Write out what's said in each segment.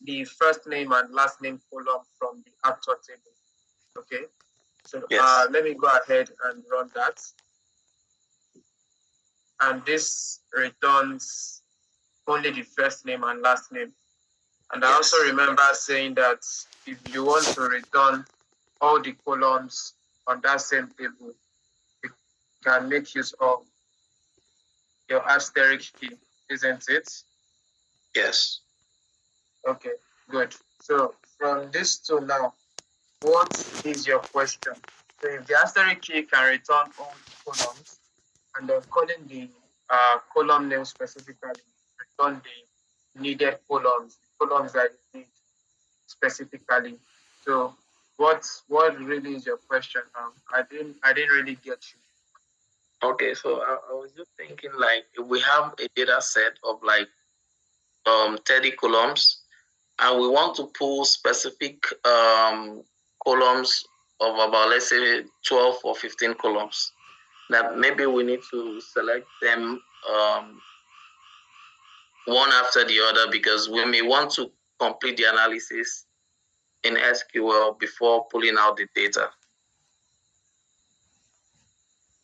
the first name and last name column from the actor table. Okay, so Yes. let me go ahead and run that. And this returns only the first name and last name. And I also remember saying that if you want to return all the columns on that same table, you can make use of your asterisk key, isn't it? Yes. Okay, good. So from this to now, what is your question? So if the asterisk key can return all the columns, and then calling the column name specifically, return the needed columns, columns that you need specifically. So what really is your question now? I didn't really get you. Okay, so I was just thinking, like, if we have a data set of like 30 columns, and we want to pull specific columns of about, let's say, 12 or 15 columns, that maybe we need to select them one after the other, because we may want to complete the analysis in SQL before pulling out the data.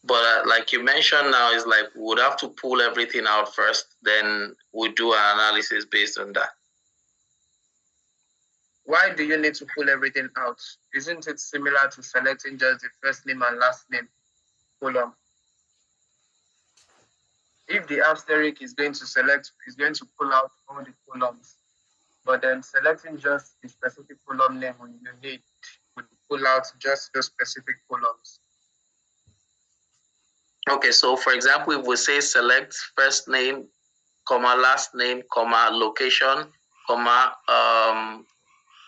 But like you mentioned now, is like we would have to pull everything out first, then we do an analysis based on that. Why do you need to pull everything out? Isn't it similar to selecting just the first name and last name column? If the asterisk is going to pull out all the columns, but then selecting just the specific column name you need would pull out just those specific columns. Okay, so for example, if we say select first name, comma, last name, comma, location, comma,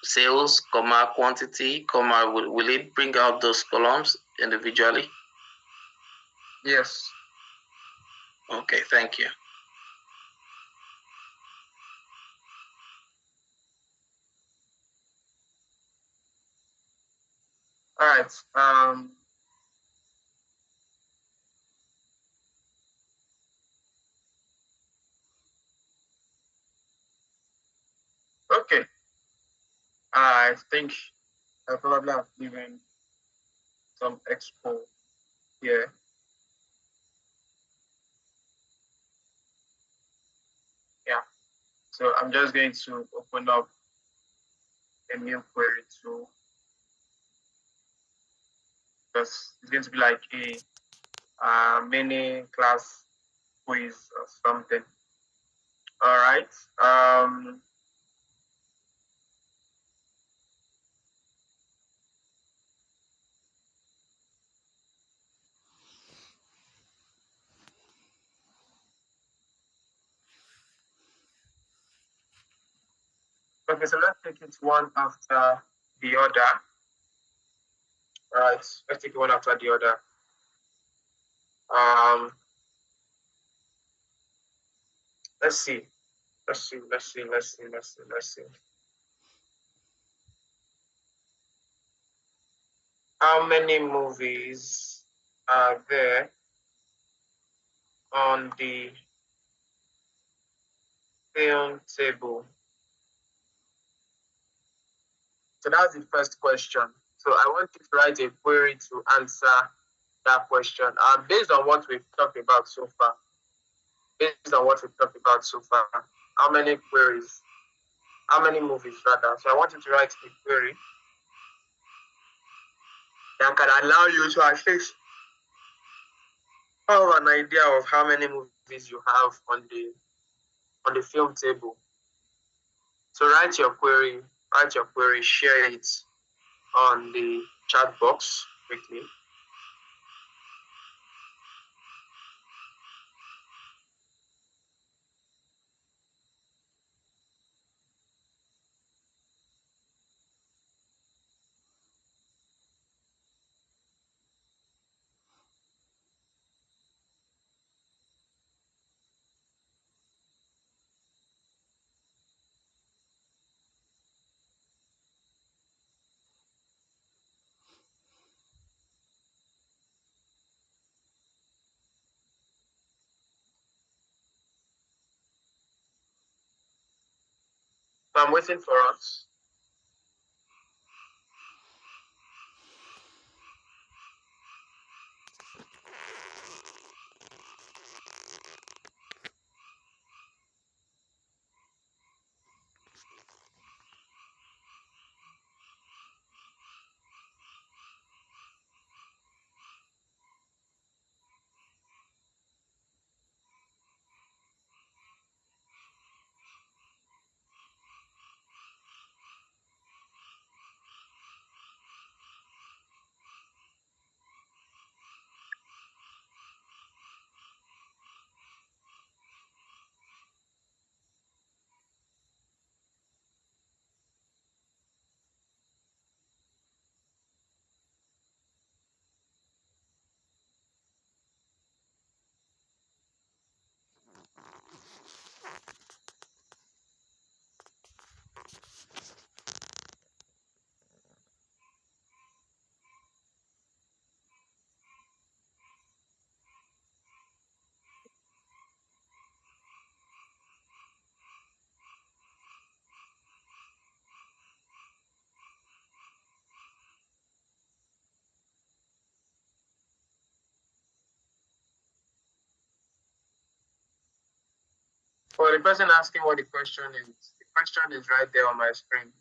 sales, comma, quantity, comma, will it bring out those columns individually? Yes. Okay, thank you. All right. Okay. I think I probably have given some expo here. Yeah. So I'm just going to open up a new query tool, because it's going to be like a mini class quiz or something. All right. Okay, so let's take it one after the other. All right, let's take it one after the other. Let's see. How many movies are there on the film table? So that's the first question. So I want you to write a query to answer that question. Based on what we've talked about so far, how many queries, how many movies rather? So I want you to write a query that can allow you to at least have an idea of how many movies you have on the film table. So write your query, share it on the chat box quickly. So I'm waiting for us. For the person asking what the question is right there on my screen.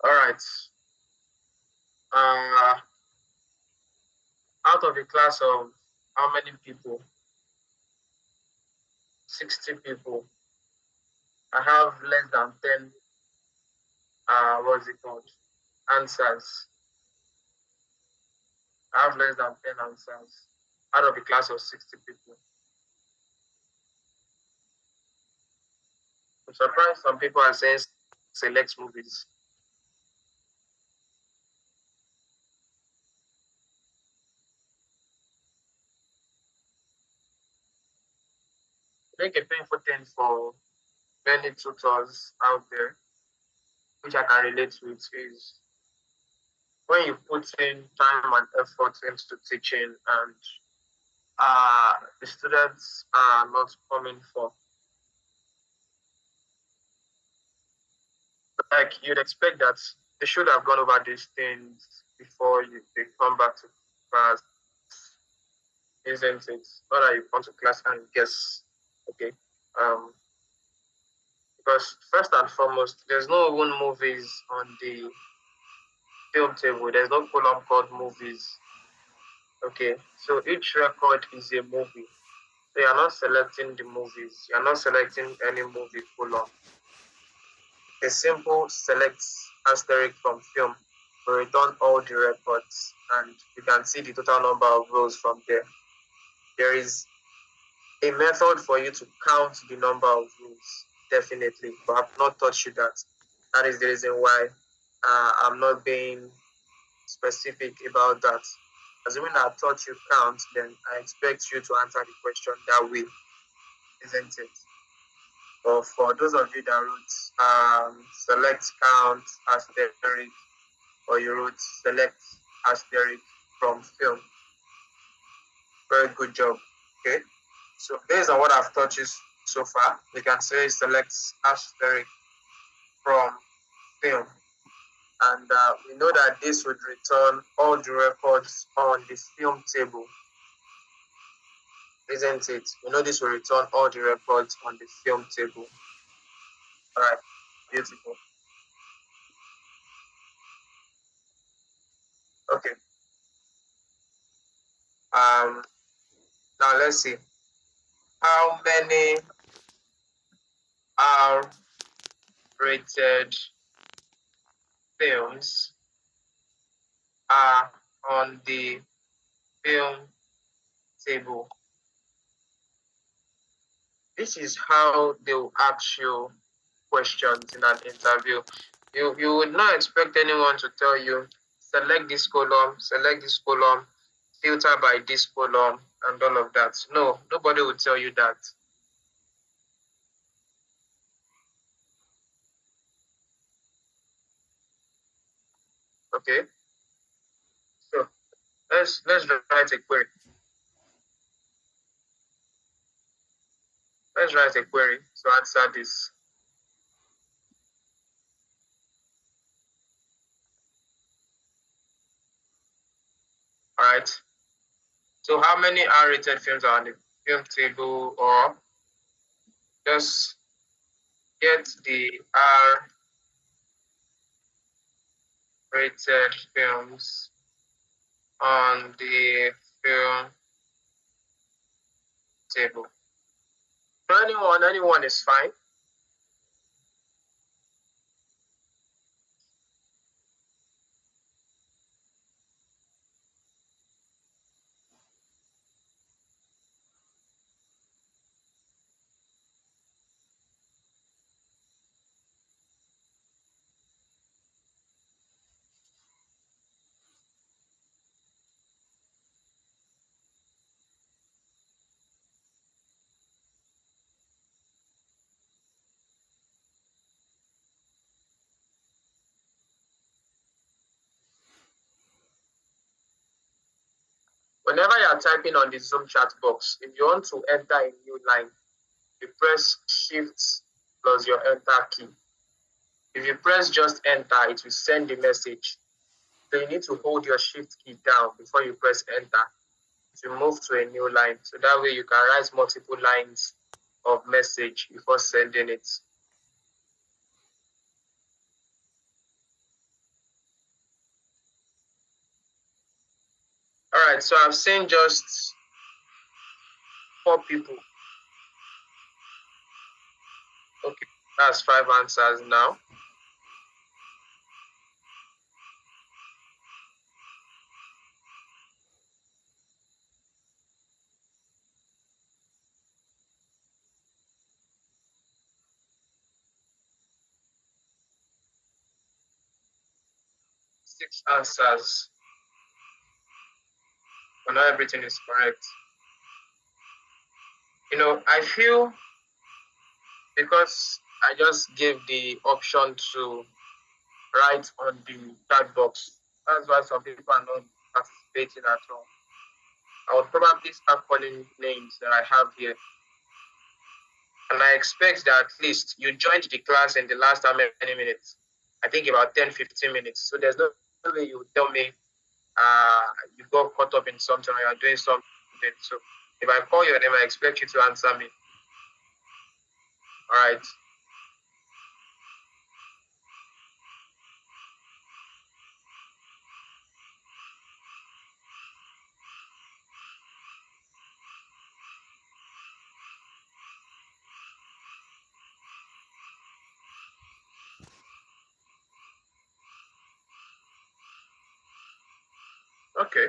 All right. Uh, out of a class of how many people? 60 people. I have less than 10, what's it called? Answers. I have less than 10 answers out of a class of 60 people. I'm surprised some people are saying select movies. Make a painful thing for many tutors out there, which I can relate with, is when you put in time and effort into teaching and the students are not coming for. Like you'd expect that they should have gone over these things before they come back to class, isn't it? Not that you come to class and guess, okay. Um, because first and foremost, there's no even movies on the film table. There's no column called movies. Okay, so each record is a movie. So you're not selecting the movies. You're not selecting any movie column. A simple select asterisk from film will return all the records, and you can see the total number of rows from there. There is a method for you to count the number of rows, definitely, but I've not taught you that. That is the reason why I'm not being specific about that. Assuming I taught you count, then I expect you to answer the question that way, isn't it? But for those of you that wrote select count asterisk, or you wrote select asterisk from film, very good job. Okay, so based on what I've taught you so far, you can say select asterisk from film, and we know that this would return all the records on the film table, isn't it? We know this will return all the records on the film table. All right, beautiful. Okay. Now let's see how many R rated films are on the film table. This is how they will ask you questions in an interview. You would not expect anyone to tell you select this column, filter by this column, and all of that. No, nobody will tell you that. Okay, so let's write a query. Let's write a query to answer this. All right. So how many R-rated films are on the film table, or just get the R-rated films on the film table? So anyone is fine. Whenever you are typing on the Zoom chat box, if you want to enter a new line, you press Shift plus your Enter key. If you press just Enter, it will send the message. So you need to hold your Shift key down before you press Enter to move to a new line. So that way you can write multiple lines of message before sending it. All right, so I've seen just 4 people. Okay, that's 5 answers now. Six answers, but not everything is correct. I feel because I just gave the option to write on the chat box, that's why some people are not participating at all. I would probably start calling names that I have here. And I expect that at least you joined the class in the last how many minutes? I think about 10, 15 minutes. So there's no way you tell me uh, you got caught up in something or you're doing something. So if I call your name, I expect you to answer me. All right. Okay.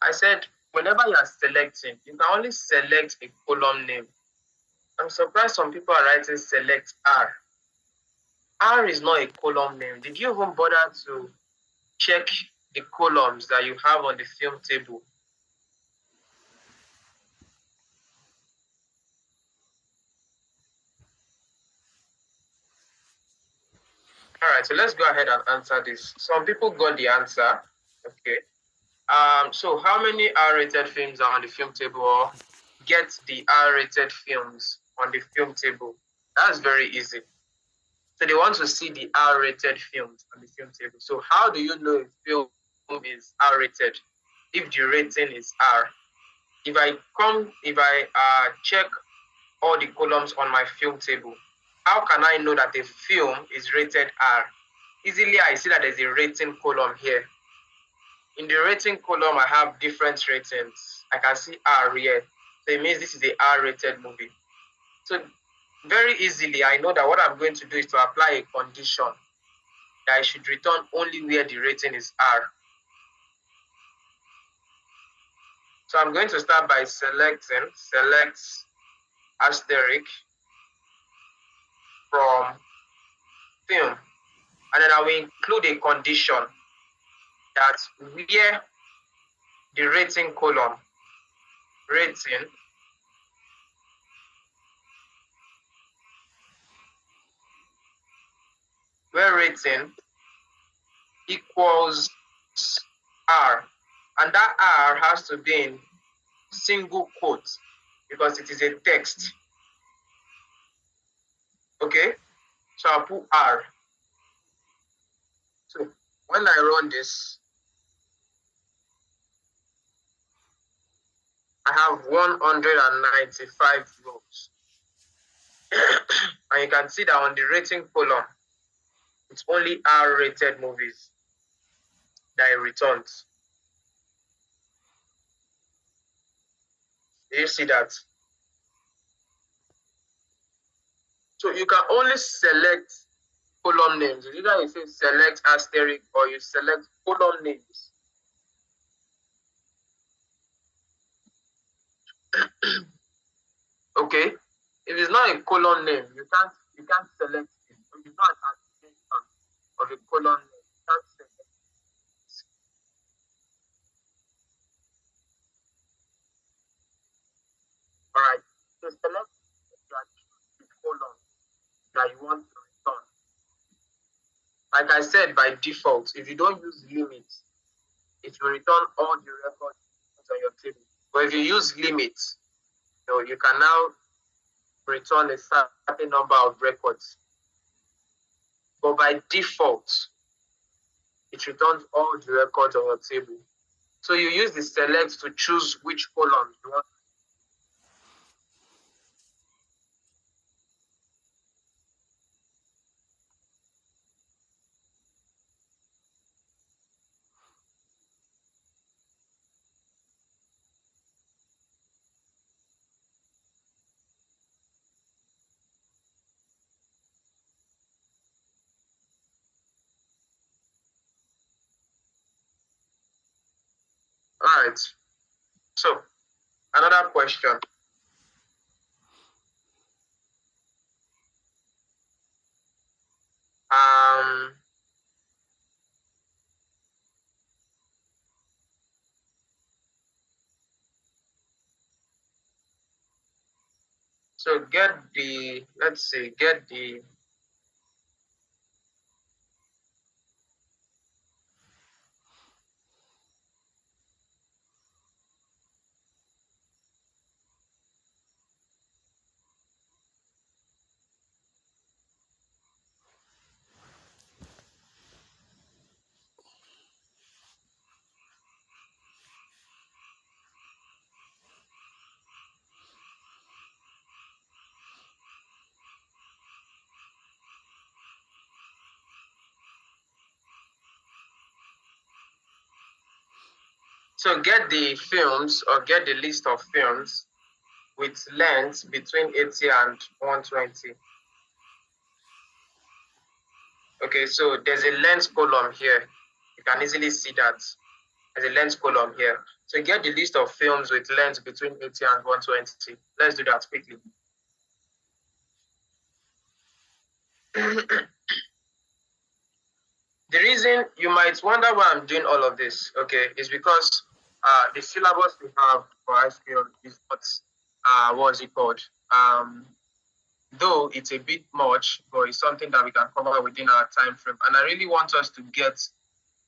I said whenever you are selecting, you can only select a column name. I'm surprised some people are writing select R. R is not a column name. Did you even bother to check the columns that you have on the film table? All right, so let's go ahead and answer this. Some people got the answer. Okay. So how many R-rated films are on the film table, or get the R-rated films on the film table? That's very easy. So they want to see the R-rated films on the film table. So how do you know if film is R-rated if the rating is R? If I check all the columns on my film table, how can I know that a film is rated R? Easily I see that there's a rating column here. In the rating column, I have different ratings. I can see R here. So it means this is a R-rated movie. So very easily, I know that what I'm going to do is to apply a condition that I should return only where the rating is R. So I'm going to start by select asterisk I will include a condition that where the rating column, rating, where rating equals R, and that R has to be in single quotes because it is a text. Okay, so I'll put R. So when I run this, I have 195 rows. And you can see that on the rating column, it's only R-rated movies that it returns. Do you see that? So you can only select column names. Either you say select asterisk or you select column names. Okay? If it's not a column name, you can't select it. If it's not an application of a column name, you can't select it. Alright. So select the column that you want to return. Like I said, by default, if you don't use limits, it will return all the records on your table. But if you use limits, you can now return a certain number of records. But by default, it returns all the records on your table. So you use the select to choose which column you want. All right. So another question. Um, so let's see, get the films or get the list of films with length between 80 and 120. Okay, so there's a length column here. You can easily see that. There's a length column here. So get the list of films with length between 80 and 120. Let's do that quickly. The reason you might wonder why I'm doing all of this, okay, is because the syllabus we have for SQL is not, what is it called? Though it's a bit much, but it's something that we can cover within our time frame. And I really want us to get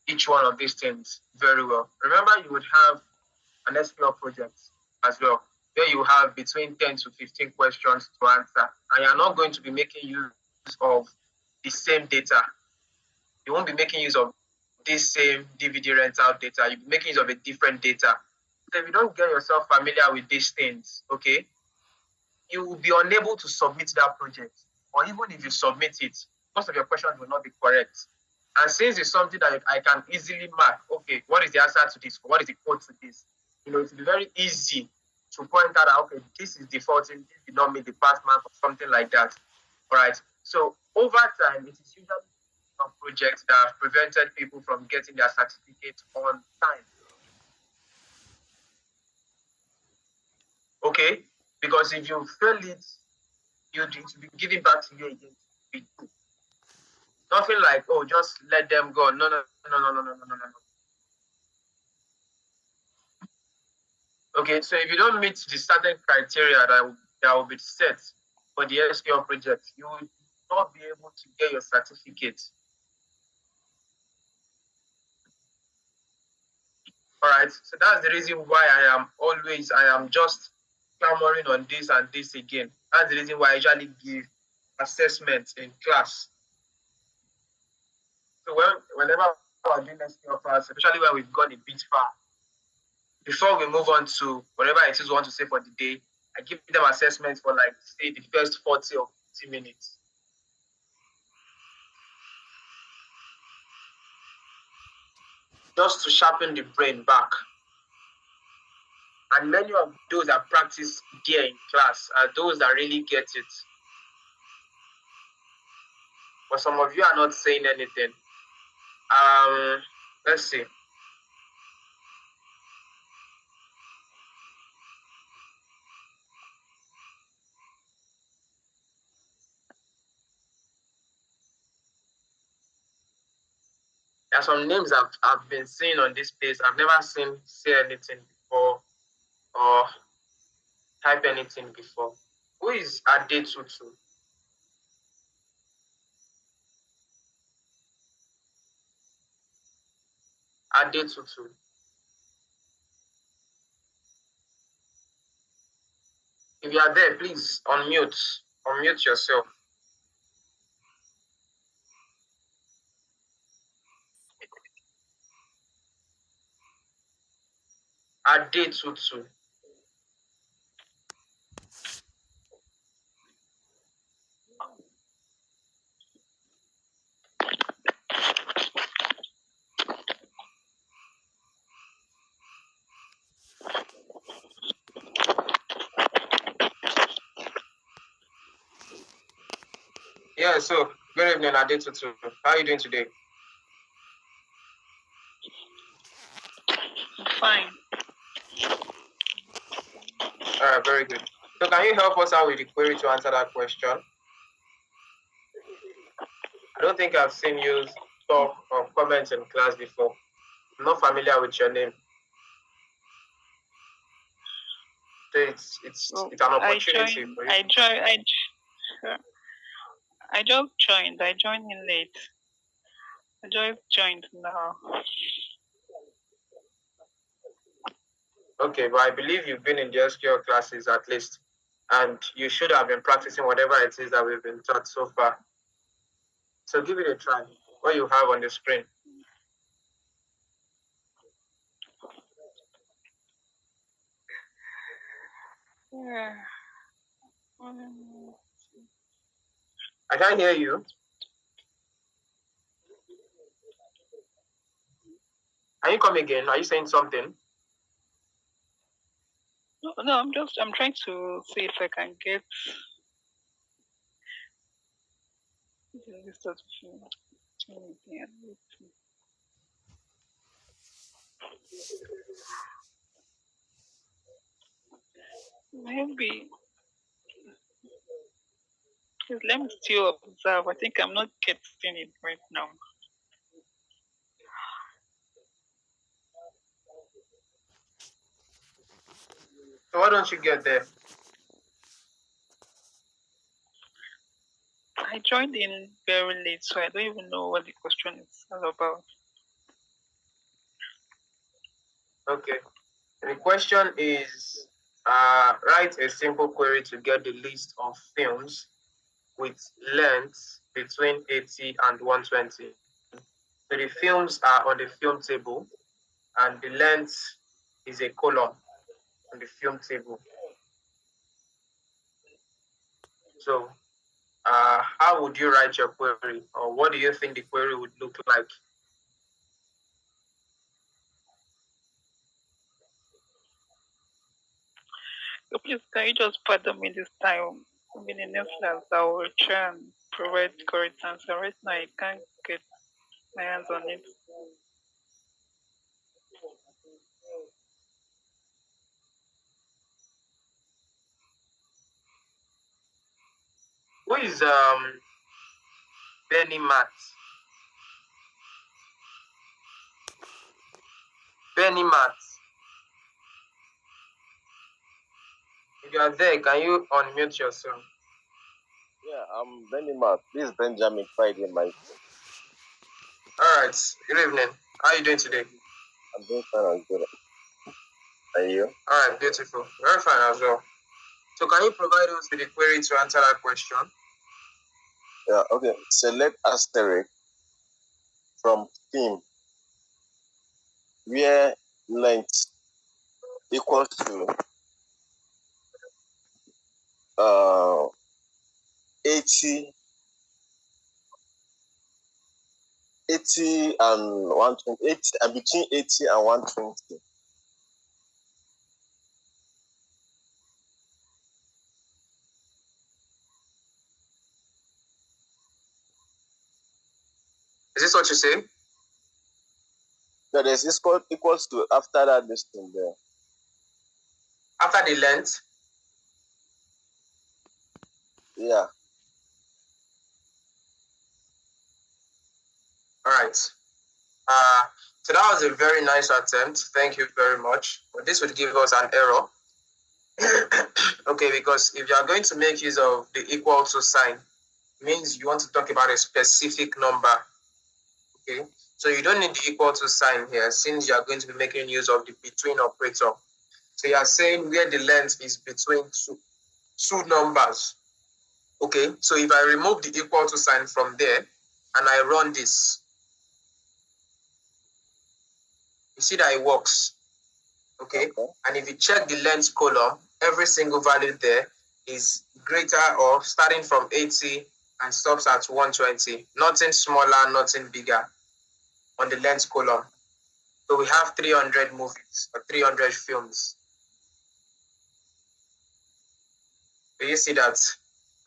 each one of these things very well. Remember, you would have an SQL project as well, where you have between 10 to 15 questions to answer. And you're not going to be making use of the same data. You won't be making use of this same DVD rental data. You'll be making use of a different data. So if you don't get yourself familiar with these things, okay, you will be unable to submit that project. Or even if you submit it, most of your questions will not be correct. And since it's something that I can easily mark, okay, what is the answer to this? What is the code to this? It will be very easy to point out, okay, this is defaulting, this did not meet the pass mark or something like that. All right. So over time, it is usually some projects that have prevented people from getting their certificate on time. Okay? Because if you fail it, you will be given back to you again. Nothing like, oh, just let them go. No, no, no, no, no, no, no, no, no, no. Okay, so if you don't meet the certain criteria that will be set for the SQL project, you will not be able to get your certificate. All right, so that's the reason why I am just clamoring on this and this again. That's the reason why I usually give assessments in class. So whenever we're doing SQL class, especially when we've gone a bit far, before we move on to whatever it is we want to say for the day, I give them assessments for like say the first 40 or 50 minutes. Just to sharpen the brain back. And many of those that practice there in class are those that really get it. But some of you are not saying anything. Let's see. There are some names I've been seeing on this page. I've never seen say anything before or type anything before. Who is Adetutu? Adetutu. If you are there, please unmute. Unmute yourself. Adetutu. Yeah, so good evening, Adetutu. How are you doing today? Fine. All right, very good. So can you help us out with the query to answer that question? I don't think I've seen you talk or comment in class before. I'm not familiar with your name. So it's an opportunity for you. I just joined. I joined in late. I just joined now. Okay, but I believe you've been in the SQL classes at least, and you should have been practicing whatever it is that we've been taught so far. So give it a try. What you have on the screen. Yeah. I can't hear you. Can you come again? Are you saying something? No, I'm trying to see if I can get this sort of maybe let me still observe. I think I'm not getting it right now. So why don't you get there? I joined in very late, so I don't even know what the question is all about. Okay. The question is write a simple query to get the list of films with lengths between 80 and 120. So the films are on the film table and the length is a column on the film table. So how would you write your query, or what do you think the query would look like? So please, can you just pardon me this time? I mean, in next class, I will try and provide correct answer. Right now, I can't get my hands on it. Who is Benny Matt? Benny Matt. If you are there, can you unmute yourself? Yeah, I'm Benny Matt. This is Benjamin Friday, my friend. All right. Good evening. How are you doing today? I'm doing fine and good. And you? All right, beautiful. Very fine as well. So can you provide us with a query to answer that question? Yeah, okay. Select asterisk from theme where length equals to 80 and 120, 80, and between 80 and 120. Is this what you say? No, there's equals to after that distance there. After the length? Yeah. All right. So that was a very nice attempt. Thank you very much. But this would give us an error. Okay, because if you are going to make use of the equal to sign, it means you want to talk about a specific number. Okay, so you don't need the equal to sign here since you are going to be making use of the between operator. So you are saying where the length is between two numbers. Okay, so if I remove the equal to sign from there and I run this, you see that it works. Okay, and if you check the length column, every single value there is greater or starting from 80 and stops at 120. Nothing smaller, nothing bigger on the length column. So we have 300 movies or 300 films. Do you see that?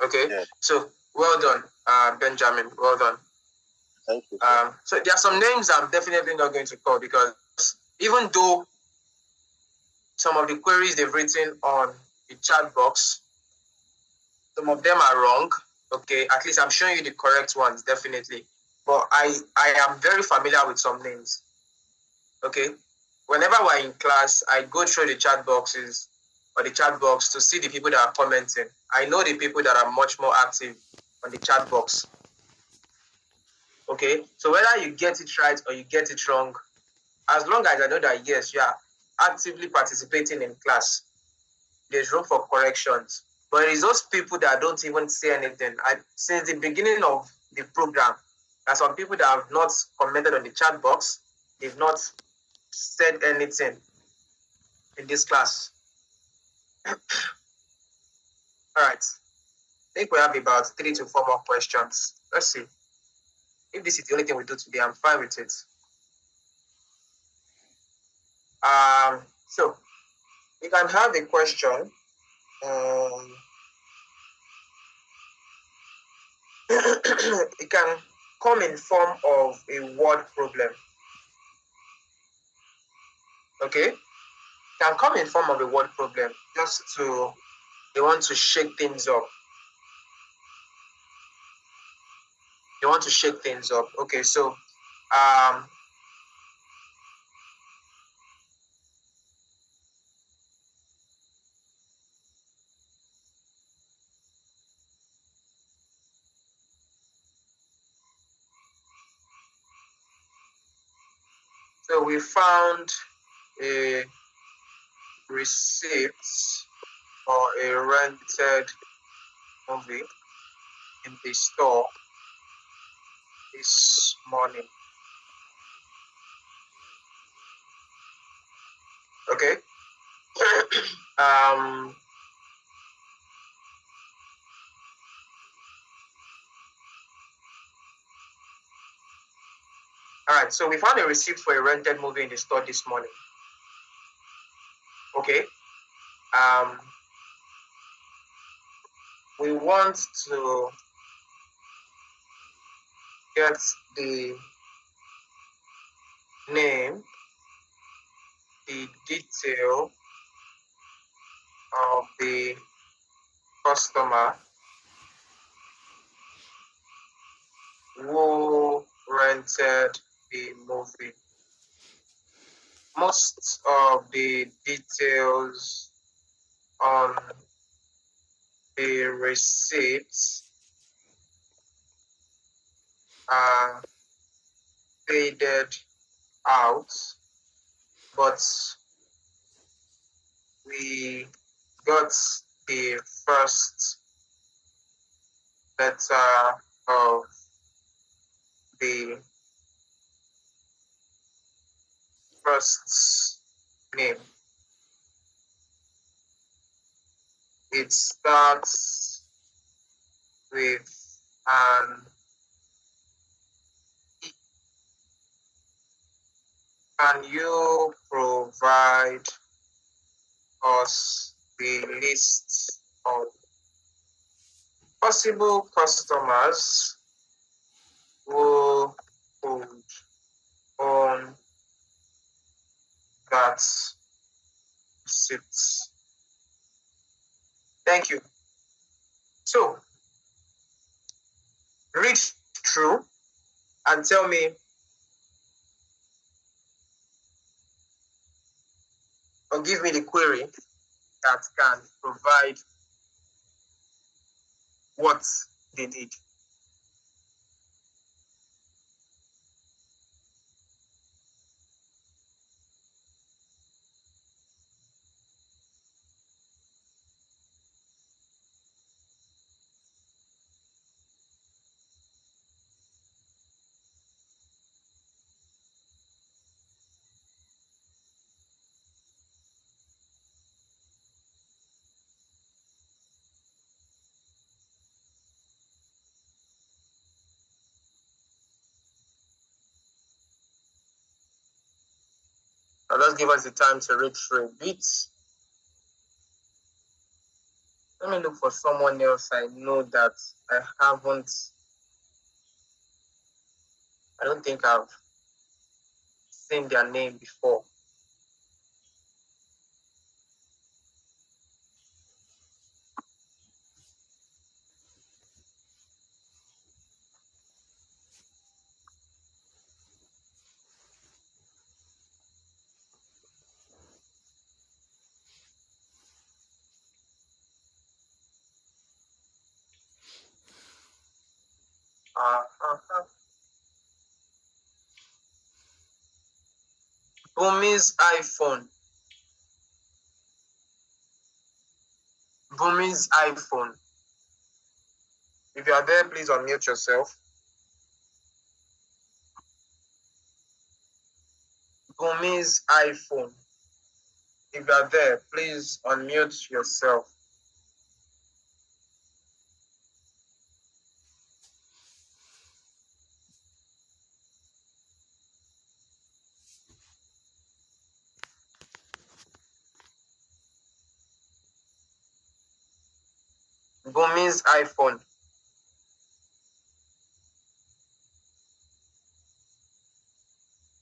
Okay. Yeah. So well done, Benjamin. Well done. Thank you. So there are some names I'm definitely not going to call because even though some of the queries they've written on the chat box, some of them are wrong. Okay, at least I'm showing you the correct ones, definitely. But I am very familiar with some names. Okay, whenever we're in class, I go through the chat boxes or the chat box to see the people that are commenting. I know the people that are much more active on the chat box. Okay, so whether you get it right or you get it wrong, as long as I know that yes, you are actively participating in class, there's room for corrections. But it's those people that don't even say anything. Since the beginning of the program, there are some people that have not commented on the chat box. They've not said anything in this class. All right. I think we have about 3 to 4 more questions. Let's see. If this is the only thing we do today, I'm fine with it. So you can have a question. It can come in form of a word problem. Okay? It can come in form of a word problem just to they want to shake things up. They want to shake things up. Okay, so so we found a receipt for a rented movie in the store this morning. Okay. All right, so we found a receipt for a rented movie in the store this morning. Okay. We want to get the name, the detail of the customer who rented the movie. most of the details on the receipts are faded out, but we got the first letter of the first name. It starts with an E. Can you provide us the list of possible customers who could own that receipt? Thank you. So, read through and tell me or give me the query that can provide what they need. Now just give us the time to read through a bit. Let me look for someone else I know that I don't think I've seen their name before. Bumi's iPhone. Bumi's iPhone. If you are there, please unmute yourself. Bumi's iPhone. If you are there, please unmute yourself. Bumi's iPhone.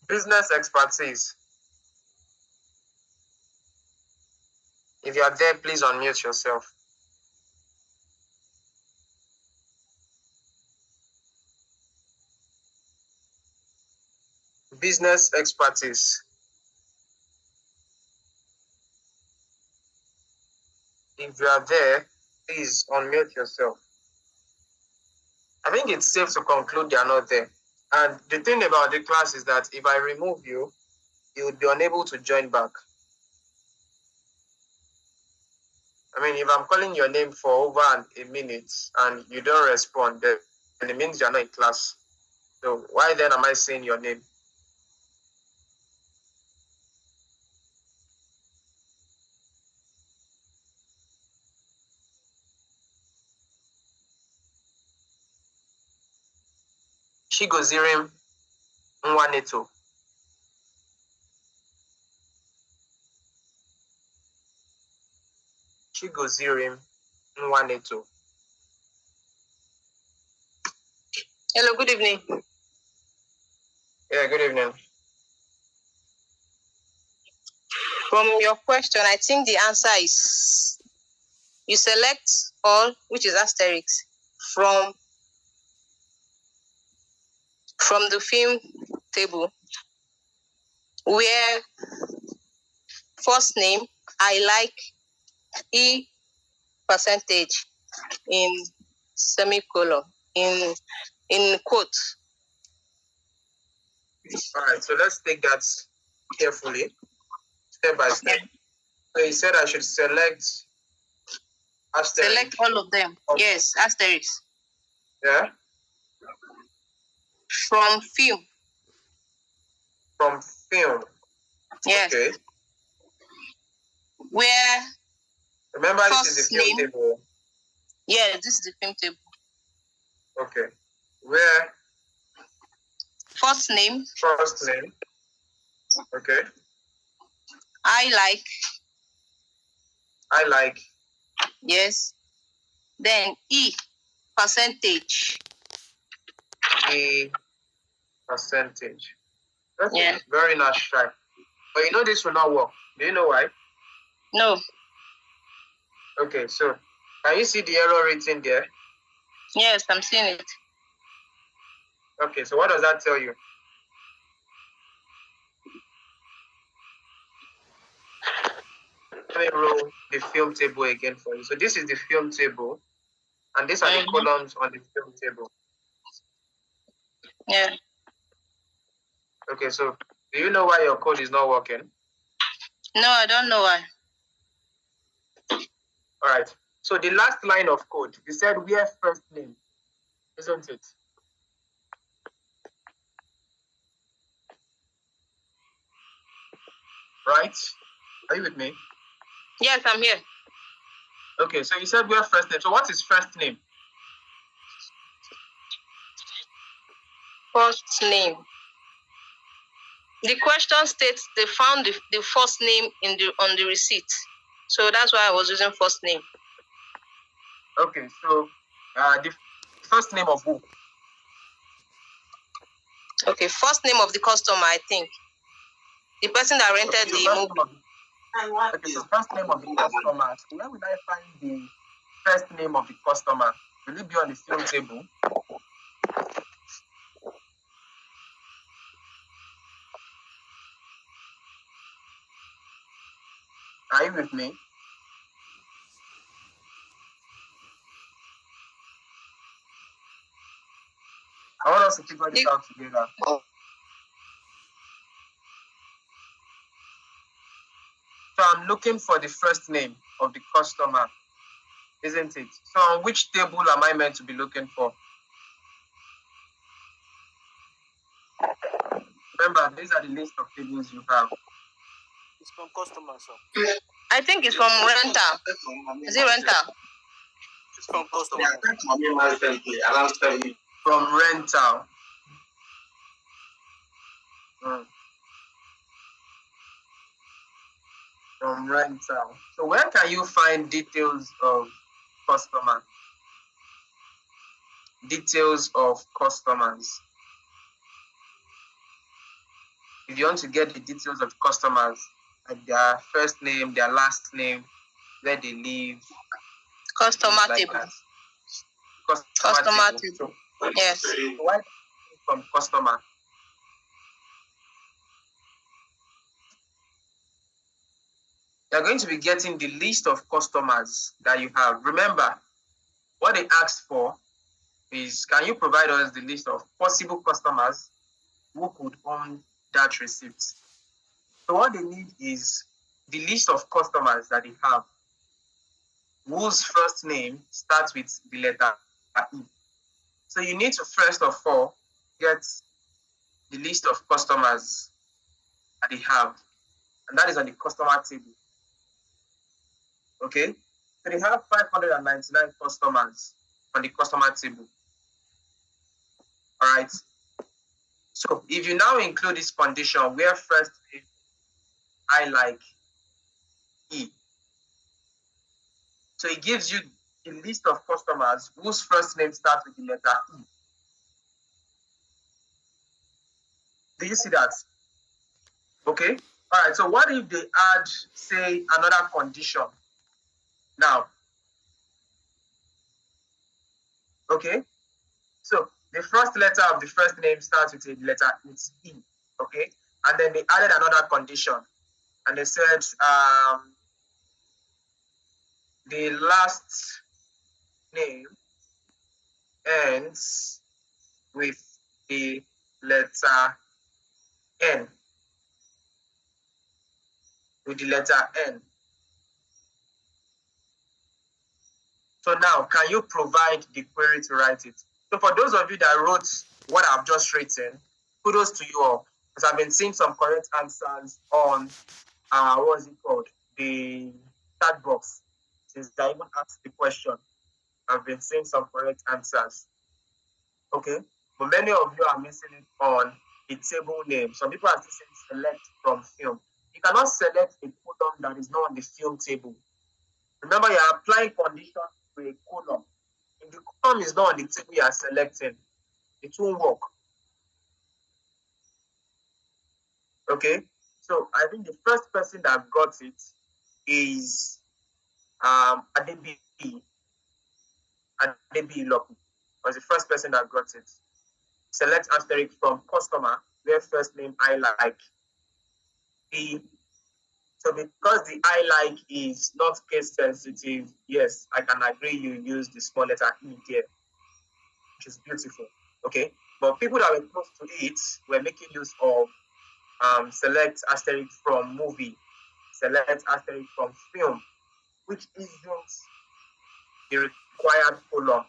Business expertise. If you are there, please unmute yourself. Business expertise. If you are there, please unmute yourself. I think it's safe to conclude they are not there. And the thing about the class is that if I remove you, you would be unable to join back. I mean, if I'm calling your name for over a minute and you don't respond, then it means you're not in class. So why then am I saying your name? Chigozirim Nwaneto. Chigozirim Nwaneto. Hello, good evening. Yeah, good evening. From your question, I think the answer is you select all, which is asterisk, from the film table, where first name I like E percentage in semicolon in quote. All right, so let's take that carefully, step by step. So you said I should select asterisk. Select all of them. Yes, asterisk. Yeah. From film. From film. Yes. Okay. Where remember this is the film table. Yeah, this is the film table. Okay. Where first name. First name. Okay. I like. Yes. Then E percentage. E percentage. Okay. Yeah. Very nice try. But you know this will not work. Do you know why? No. Okay, so can you see the error written there? Yes, I'm seeing it. Okay, so what does that tell you? Let me roll the film table again for you. So this is the film table, and these are the columns on the film table. Yeah. Okay, so do you know why your code is not working? No, I don't know why. All right. So the last line of code, you said where first name, isn't it? Right? Are you with me? Yes, I'm here. Okay, so you said where first name. So what is first name? First name. The question states they found the first name on the receipt. So that's why I was using first name. Okay, so the first name of who? Okay, first name of the customer, I think. The person that rented the movie. Okay, so first name of the customer. So where will I find the first name of the customer? Will it be on the film table? Are you with me? I want us to figure this out together. So I'm looking for the first name of the customer, isn't it? So on which table am I meant to be looking for? Remember, these are the list of tables you have. It's from customer, sir. I think it's from rental. Is it rental? It's from customer. From rental. From rental. So where can you find details of customer? Details of customers. If you want to get the details of customers, like their first name, their last name, where they live. Customer like table. That. Customer table. So, yes. Why from customer? You're going to be getting the list of customers that you have. Remember, what they asked for is, can you provide us the list of possible customers who could own that receipt? So what they need is the list of customers that they have, whose first name starts with the letter E. So you need to first of all get the list of customers that they have, and that is on the customer table. Okay, so they have 599 customers on the customer table. All right. So if you now include this condition where first name I like E, so it gives you the list of customers whose first name starts with the letter E. Do you see that? Okay. All right. So what if they add, say, another condition? Now, okay. So the first letter of the first name starts with a letter, it's E. Okay. and then they added another condition, and they said the last name ends with the letter N. With the letter N. So now, can you provide the query to write it? So for those of you that wrote what I've just written, kudos to you all, because I've been seeing some correct answers on what is it called? The chat box. Since I even asked the question, I've been seeing some correct answers. Okay, but many of you are missing it on the table name. Some people are still saying select from film. You cannot select a column that is not on the film table. Remember, you're applying conditions to a column. If the column is not on the table you are selecting, it won't work. Okay, so I think the first person that got it is Adebi Lopu was the first person that got it. Select asterisk from customer where first name I like. So because the I like is not case sensitive, yes, I can agree you use the small letter E there, which is beautiful. Okay, but people that were close to it were making use of select asterisk from movie, select asterisk from film, which isn't the required column.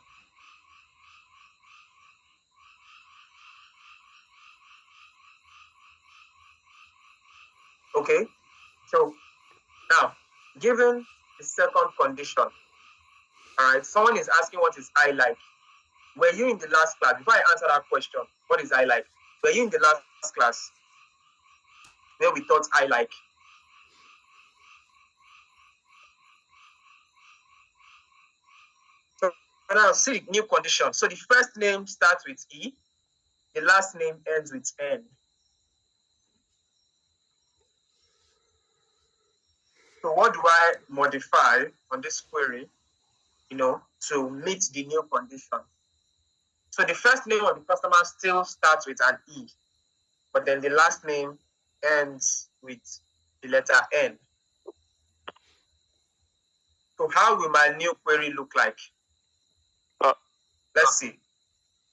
Okay, so now, given the second condition, all right, someone is asking what is I like. Were you in the last class? Before I answer that question, what is I like? Were you in the last class where we taught I like? So now see new condition. So the first name starts with E, the last name ends with N. So what do I modify on this query, to meet the new condition? So the first name of the customer still starts with an E, but then the last name ends with the letter N. So how will my new query look like? Let's see.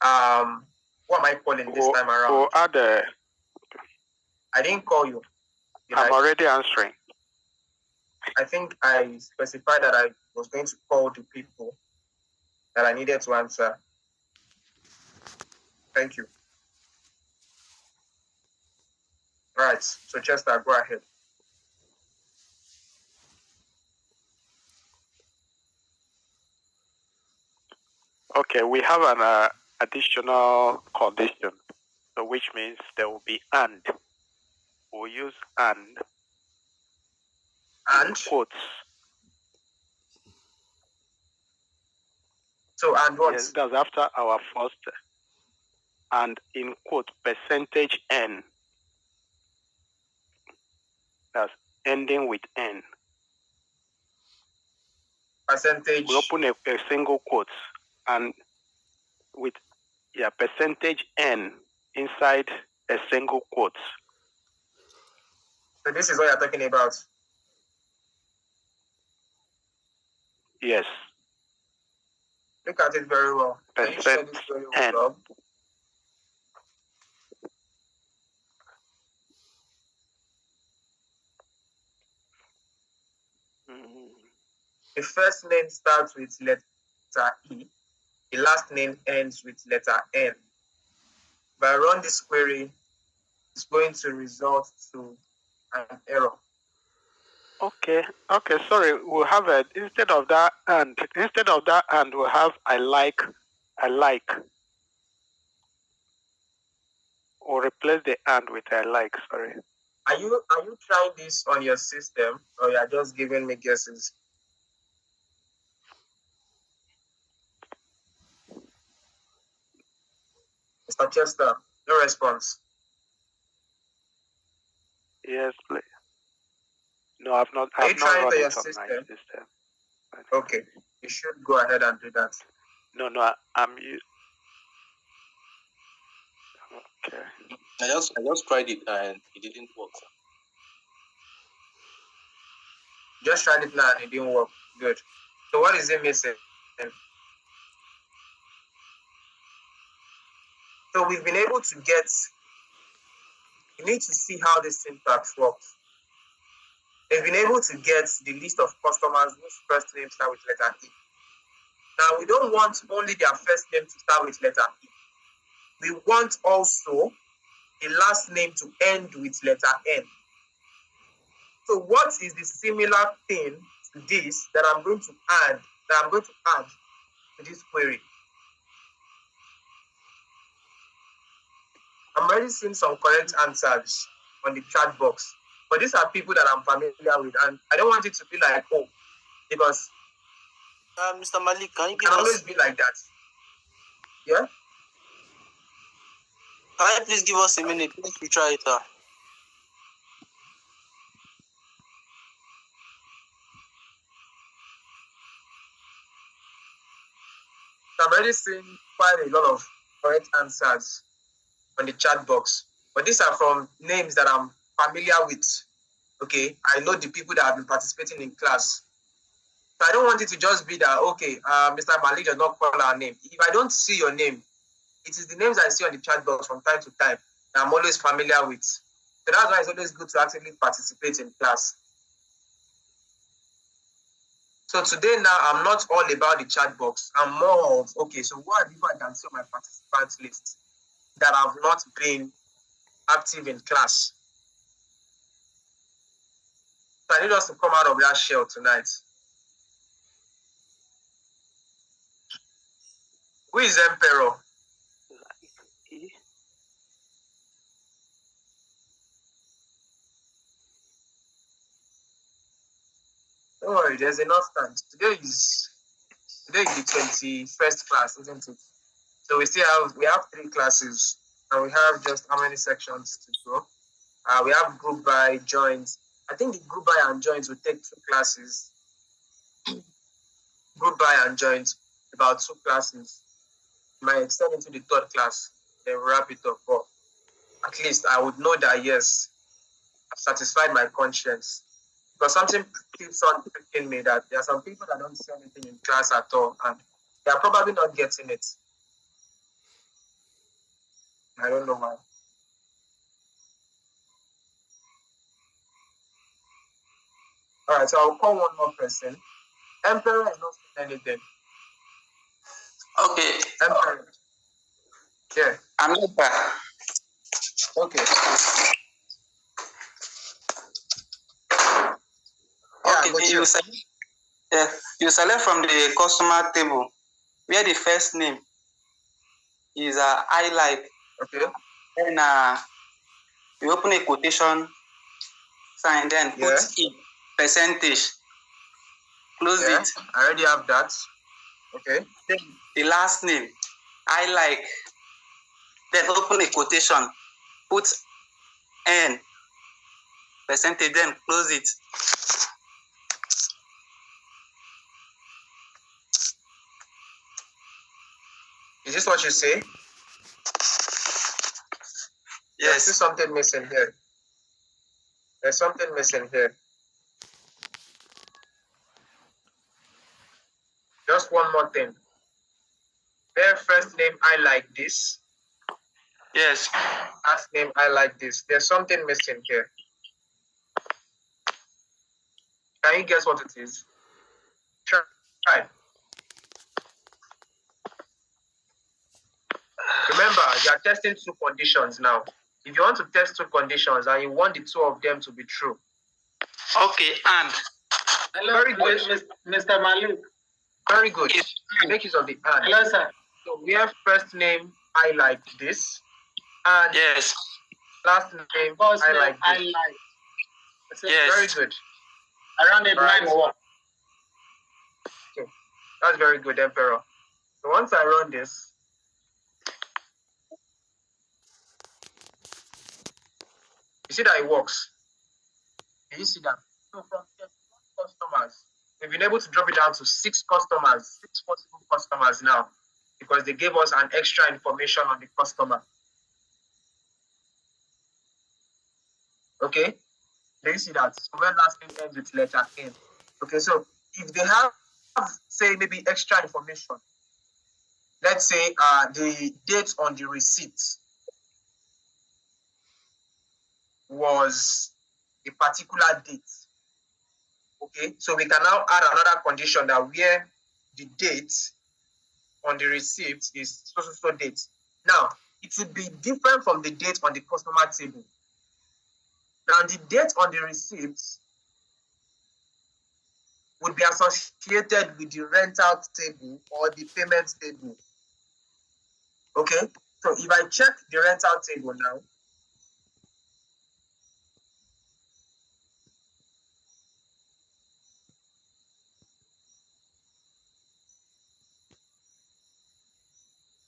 What am I calling this time around? I didn't call you. I'm already answering. I think I specified that I was going to call the people that I needed to answer. Thank you. Right. So Chester, go ahead. Okay, we have an additional condition, so which means there will be and. We'll use and quotes. So and what? Yes, that's after our first and in quote percentage n. That's ending with n. Percentage. We open a single quote and with percentage n inside a single quote. So this is what you're talking about. Yes. Look at it very well. Can you share this very well, Rob? The first name starts with letter E. The last name ends with letter N. If I run this query, it's going to result to an error. Okay, sorry, we'll have it instead of that and we'll have I like. Or replace the and with I like, sorry. Are you trying this on your system or you are just giving me guesses? Mr. Chester, no response. Yes, please. No, I've not. Are you trying it on your system? Okay, you should go ahead and do that. No, I'm. Okay. I just tried it and it didn't work. Just tried it now and it didn't work. Good. So what is it missing? So we've been able to get, you need to see how this syntax works. They've been able to get the list of customers whose first name start with letter E. Now, we don't want only their first name to start with letter E. We want also the last name to end with letter N. So what is the similar thing to this that I'm going to add to this query? I'm already seeing some correct answers on the chat box, but these are people that I'm familiar with, and I don't want it to be like, oh, because Mr. Malik, can you it can always be like that. Yeah? Can you please give us a minute? Let me try it out. I'm already seeing quite a lot of correct answers on the chat box, but these are from names that I'm familiar with. Okay, I know the people that have been participating in class. So I don't want it to just be that, okay, Mr. Malik does not call our name. If I don't see your name, it is the names I see on the chat box from time to time that I'm always familiar with. So that's why it's always good to actively participate in class. So today now, I'm not all about the chat box. I'm more of, okay, so what are people I can see on my participants list that have not been active in class? So I need us to come out of that shell tonight. Who is Emperor? Don't worry, there's enough time. Today is the 21st class, isn't it? So we have 3 classes, and we have just how many sections to go? We have group by joins. I think the group by and joins will take 2 classes. Group by and joins, about 2 classes. Might extend into the 3rd class, then wrap it up. But at least I would know that yes, I've satisfied my conscience. Because something keeps on pricking me that there are some people that don't see anything in class at all, and they are probably not getting it. I don't know why. All right, so I'll call one more person. Emperor is not saying anything. Okay. Emperor. Yeah. I'm not back. Okay. Okay, you select from the customer table where the first name is I like. Okay. Then you open a quotation sign, then put in percentage. Close it. I already have that. Okay. Then the last name, I like. Then open a quotation, put N percentage, then close it. Is this what you say? Yes. There's something missing here. There's something missing here. Just one more thing. Their first name, I like this. Yes. Last name, I like this. There's something missing here. Can you guess what it is? Try. Remember, you are testing 2 conditions now. If you want to test 2 conditions and you want the 2 of them to be true. Okay, and. Hello, very good. Mr. Malik. Very good. Make use of the and. Hello, sir. So we have first name, I like this. And yes. Last name, I like this. I like. Yes. Very good. Around 8-9 or what? Okay. That's very good, Emperor. So once I run this, you see that it works. Can you see that? So from 31 customers, we've been able to drop it down to 6 customers, 6 possible customers now, because they gave us an extra information on the customer. Okay, do you see that? So when last name ends with letter N. Okay, so if they have, say, maybe extra information, let's say the date on the receipt was a particular date. Okay, so we can now add another condition that where the date on the receipt is so date. Now, it would be different from the date on the customer table. Now, the date on the receipt would be associated with the rental table or the payment table. Okay, so if I check the rental table now,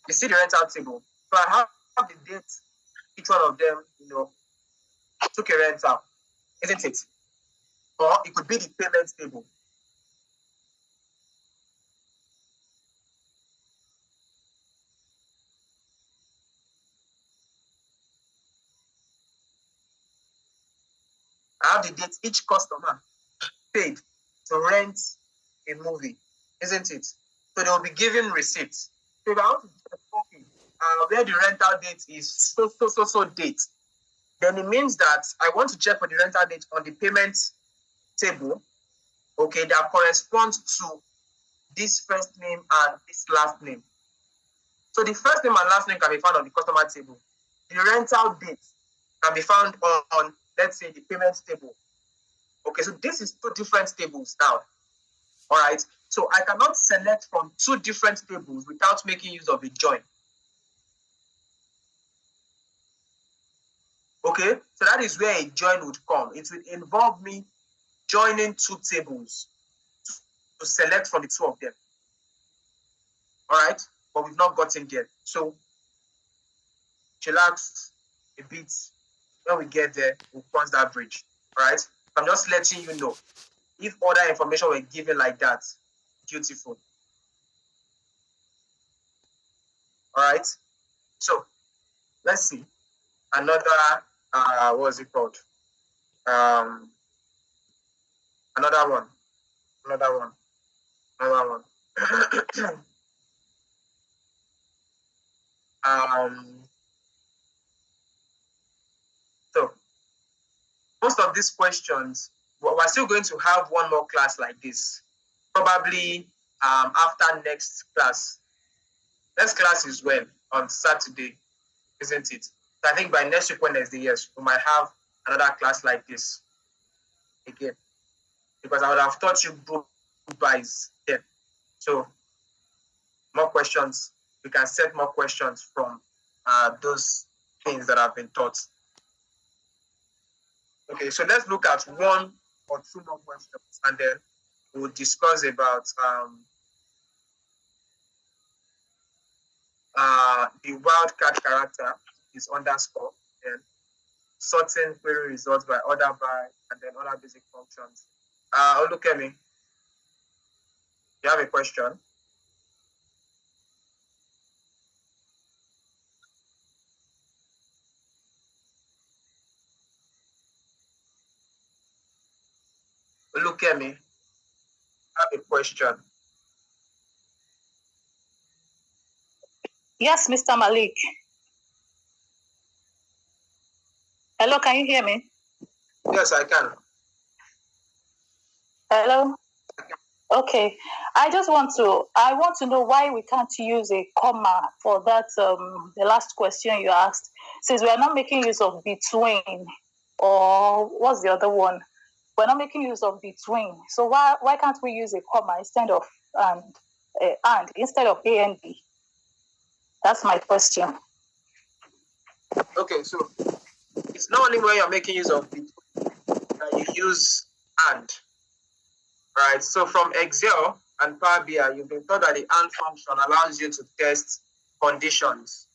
you see the rental table. So I have the date, each one of them, took a rental, isn't it? Or it could be the payment table. I have the date each customer paid to rent a movie, isn't it? So they will be given receipts. So if I want to check, okay, where the rental date is so date, then it means that I want to check for the rental date on the payment table, okay, that corresponds to this first name and this last name. So the first name and last name can be found on the customer table. The rental date can be found on let's say, the payment table. Okay, so this is two different tables now. All right, so I cannot select from two different tables without making use of a join. Okay, so that is where a join would come. It will involve me joining two tables to select from the two of them. All right, but we've not gotten there. So chillax a bit. When we get there, we'll cross that bridge. All right, I'm just letting you know. If other information were given like that, beautiful. All right, so let's see another. What's it called? Another one. So most of these questions, we're still going to have one more class like this, probably after next class. Next class is when? On Saturday, isn't it? So I think by next week, Wednesday, yes, we might have another class like this again, because I would have taught you group buys here. So more questions. We can set more questions from those things that have been taught. Okay, so let's look at one or two more questions, and then we'll discuss about the wildcard character is underscore, then sorting query results by order by, and then other basic functions. Look at me. You have a question? Look at me. I have a question. Yes, Mr. Malik. Hello, can you hear me? Yes, I can. Hello? Okay. I want to know why we can't use a comma for that, the last question you asked, since we are not making use of between, or what's the other one? We're not making use of between. So why can't we use a comma instead of and instead of A and B? That's my question. Okay, so it's not only when you're making use of between that you use and. Right, so from Excel and Power BI, you've been taught that the AND function allows you to test conditions,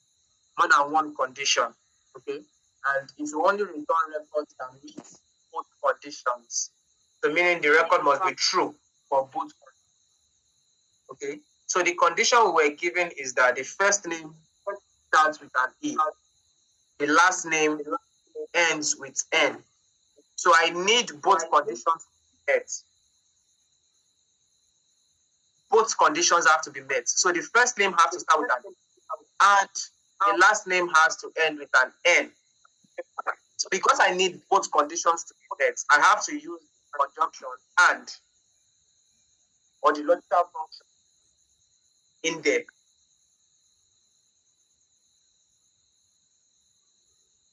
more than one condition, okay? And if you want to return records that meet both conditions, so meaning the record must be true for both, okay? So the condition we were given is that the first name starts with an E, the last name ends with N. So I need both conditions to be met. Both conditions have to be met. So the first name has to start with an and the last name has to end with an N. So because I need both conditions to be met, I have to use conjunction and or the logical function in there.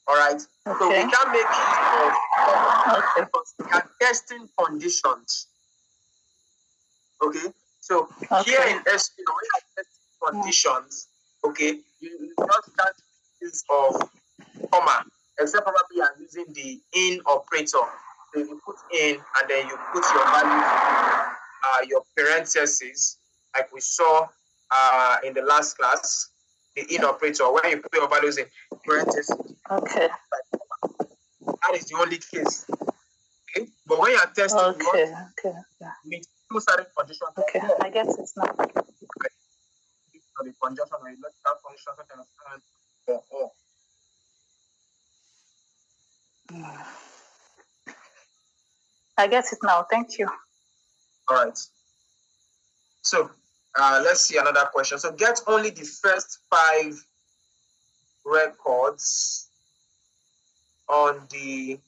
All right. Okay. So we can make use of because we are testing conditions. Okay. So here in SQL, when you are testing conditions, okay, you just can't use of comma, except probably you are using the in operator. So you put in and then you put your values, your parentheses, like we saw in the last class, the in operator, when you put your values in parentheses. Okay. That is the only case. Okay? But when you are testing, Okay. meet two certain conditions. Okay, I get it now. The conjunction or logical function such as and or. I get it now. Thank you. All right. So let's see another question. So get only the first 5 records on the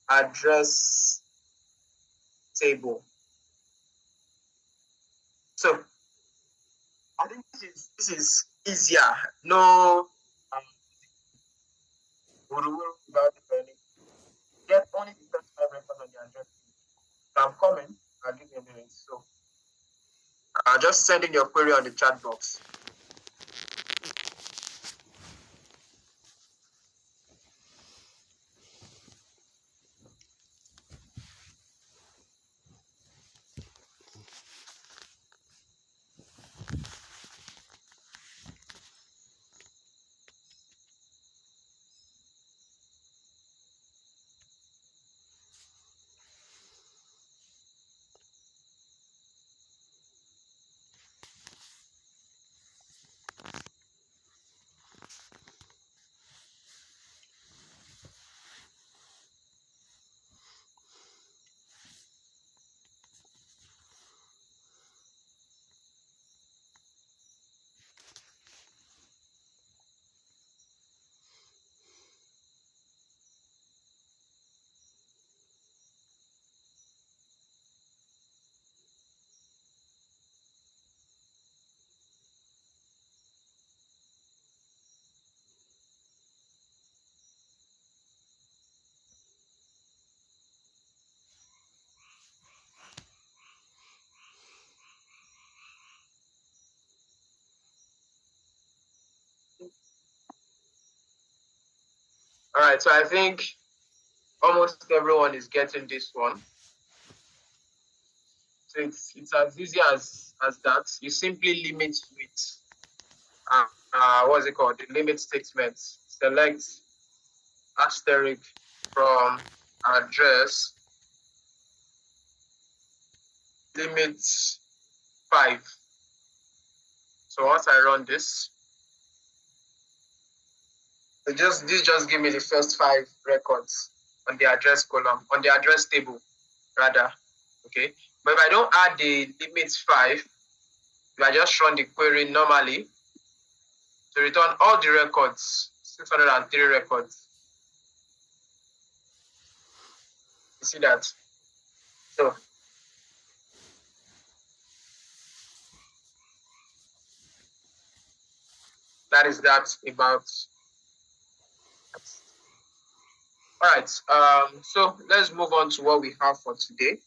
address table. So I think this is easier. No about it. Get only the first 5 records on the address table. So I'm coming. I'll give you a minute. So just send in your query on the chat box. All right, so I think almost everyone is getting this one. So it's as easy as that. You simply limit with what's it called? The limit statement. Select asterisk from address limit 5. So once I run this, this just give me the first 5 records on the address column, on the address table, rather. Okay. But if I don't add the limit 5, if I just run the query normally to return all the records, 603 records. You see that? So that is that about. All right. So let's move on to what we have for today.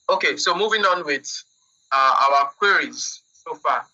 Okay, so moving on with our queries so far.